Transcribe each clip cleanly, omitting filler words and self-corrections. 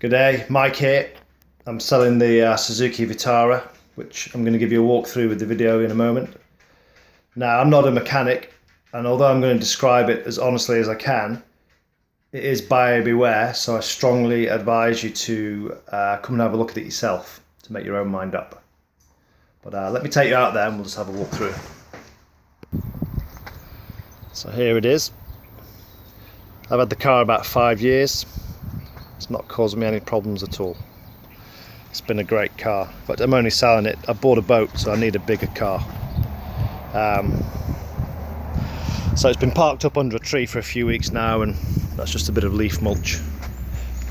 Good day, Mike here. I'm selling the Suzuki Vitara, which I'm going to give you a walkthrough with the video in a moment. Now, I'm not a mechanic, and although I'm going to describe it as honestly as I can, it is buyer beware, so I strongly advise you to come and have a look at it yourself to make your own mind up. But let me take you out there and we'll just have a walk through. So here it is. I've had the car about 5 years. It's not caused me any problems at all. It's been a great car, but I'm only selling it. I bought a boat, so I need a bigger car. So it's been parked up under a tree for a few weeks now, and that's just a bit of leaf mulch.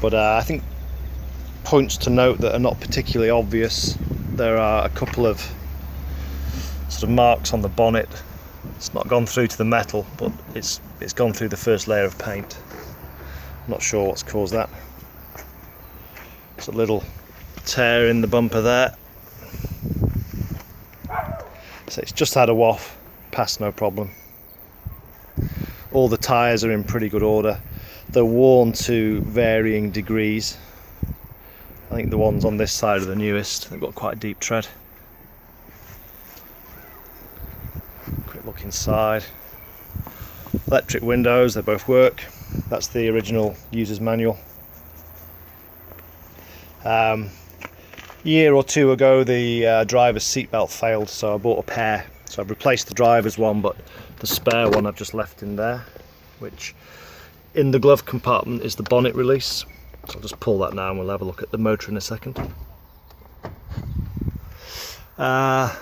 But I think points to note that are not particularly obvious. There are a couple of sort of marks on the bonnet. It's not gone through to the metal, but it's gone through the first layer of paint. I'm not sure what's caused that. There's a little tear in the bumper there. So it's just had a waff, passed no problem. All the tyres are in pretty good order. They're worn to varying degrees. I think the ones on this side are the newest. They've got quite a deep tread. Quick look inside. Electric windows, they both work. That's the original user's manual. Year or two ago the driver's seatbelt failed, so I bought a pair. So I've replaced the driver's one, but the spare one I've just left in there, which in the glove compartment is the bonnet release. So I'll just pull that now and we'll have a look at the motor in a second. The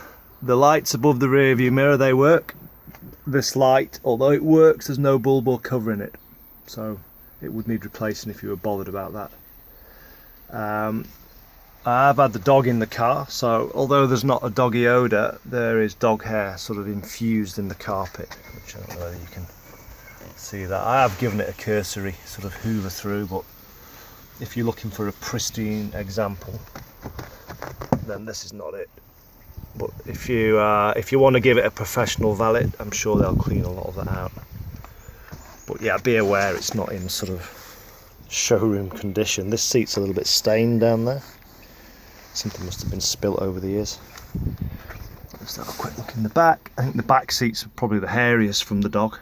lights above the rear view mirror, they work. This light, although it works, there's no bulb or cover in it, so it would need replacing if you were bothered about that. I've had the dog in the car, so although there's not a doggy odour, there is dog hair sort of infused in the carpet, which I don't know whether you can see that. I have given it a cursory sort of hoover through, but if you're looking for a pristine example, then this is not it. But if you want to give it a professional valet, I'm sure they'll clean a lot of that out. But yeah, be aware it's not in sort of showroom condition. This seat's a little bit stained down there. Something must have been spilt over the years. Let's have a quick look in the back. I think the back seats are probably the hairiest from the dog.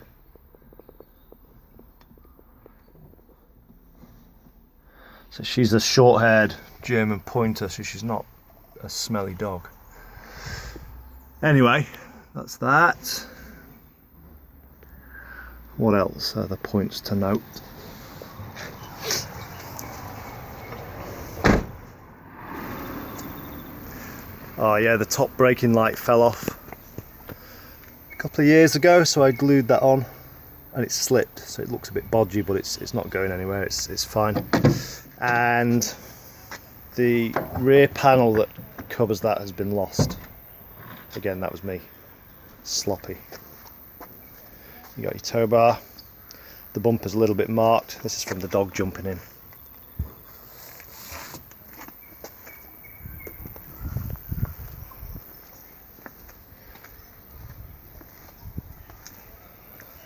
So she's a short-haired German pointer, so she's not a smelly dog. Anyway, that's that. What else are the points to note? Oh yeah, the top braking light fell off a couple of years ago, so I glued that on and it slipped, so it looks a bit bodgy, but it's not going anywhere, it's fine. And the rear panel that covers that has been lost. Again, that was me, sloppy. You got your tow bar, the bumper's a little bit marked. This is from the dog jumping in.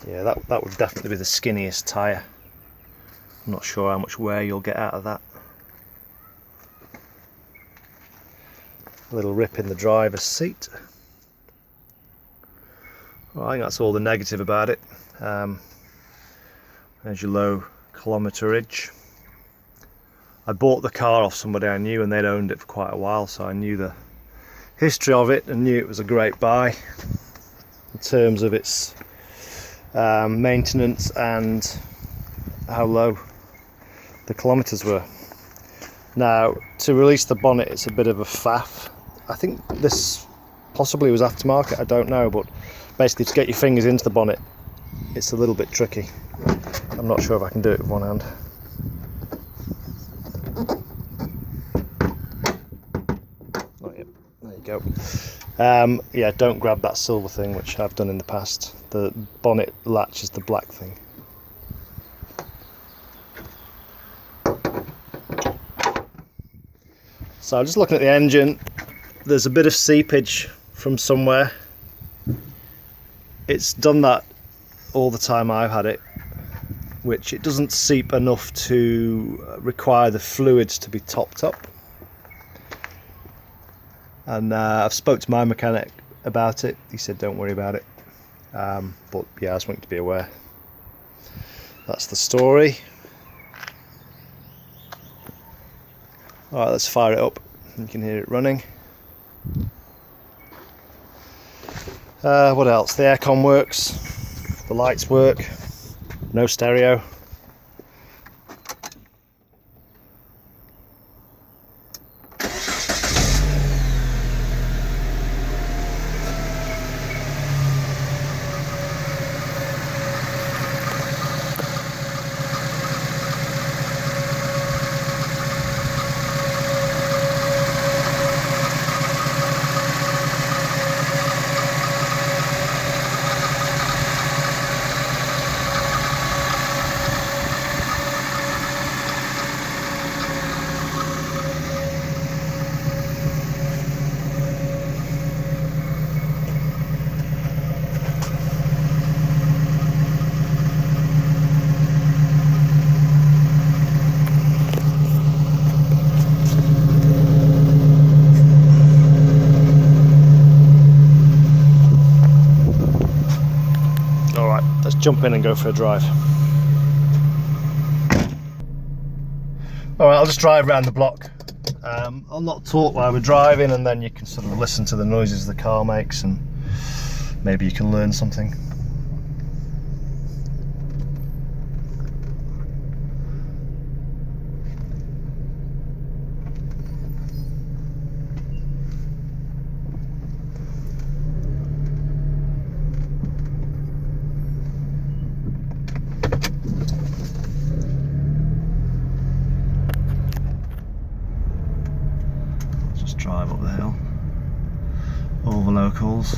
Yeah, that would definitely be the skinniest tyre. I'm not sure how much wear you'll get out of that. A little rip in the driver's seat. Well, I think that's all the negative about it. There's your low kilometerage. I bought the car off somebody I knew and they'd owned it for quite a while, so I knew the history of it and knew it was a great buy in terms of its maintenance and how low the kilometers were. Now, to release the bonnet, it's a bit of a faff. I think this possibly was aftermarket, I don't know, but basically to get your fingers into the bonnet, it's a little bit tricky. I'm not sure if I can do it with one hand. Oh, yeah, there you go. Yeah, don't grab that silver thing, which I've done in the past. The bonnet latch is the black thing. So I'm just looking at the engine. There's a bit of seepage from somewhere. It's done that all the time I've had it. which it doesn't seep enough to require the fluids to be topped up. And I've spoke to my mechanic about it. He said don't worry about it, but yeah, I just want you to be aware. That's the story. Alright, let's fire it up. You can hear it running. What else? The aircon works, the lights work, no stereo. Let's jump in and go for a drive. Alright, I'll just drive around the block. I'll not talk while we're driving, and then you can sort of listen to the noises the car makes and maybe you can learn something. Drive up the hill, all the locals.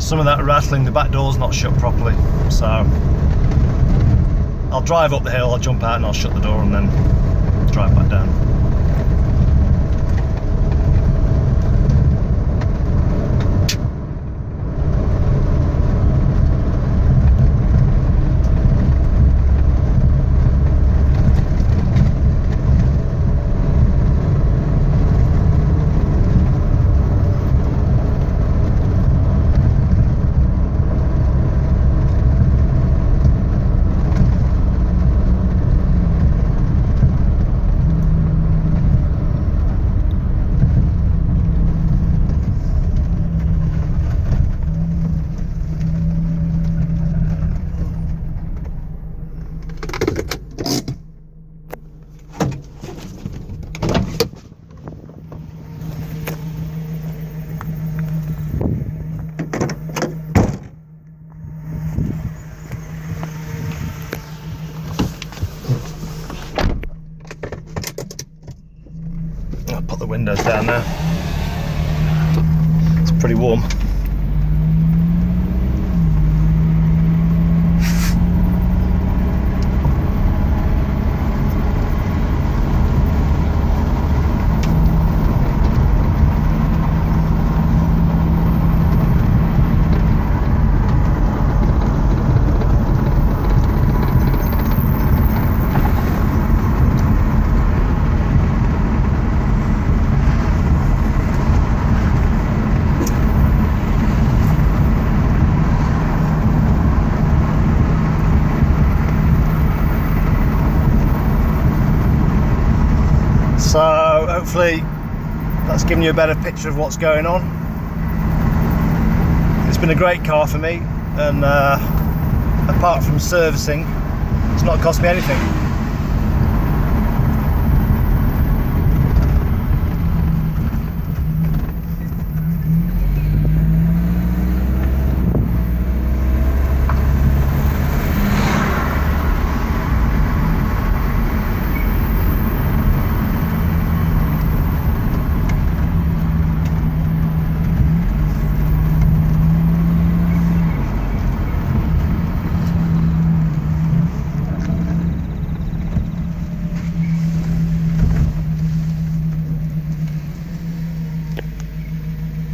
Some of that rattling, the back door's not shut properly, so I'll drive up the hill, I'll jump out and I'll shut the door and then drive back down. I'll put the windows down now. It's pretty warm. So hopefully that's given you a better picture of what's going on. It's been a great car for me, and apart from servicing, it's not cost me anything.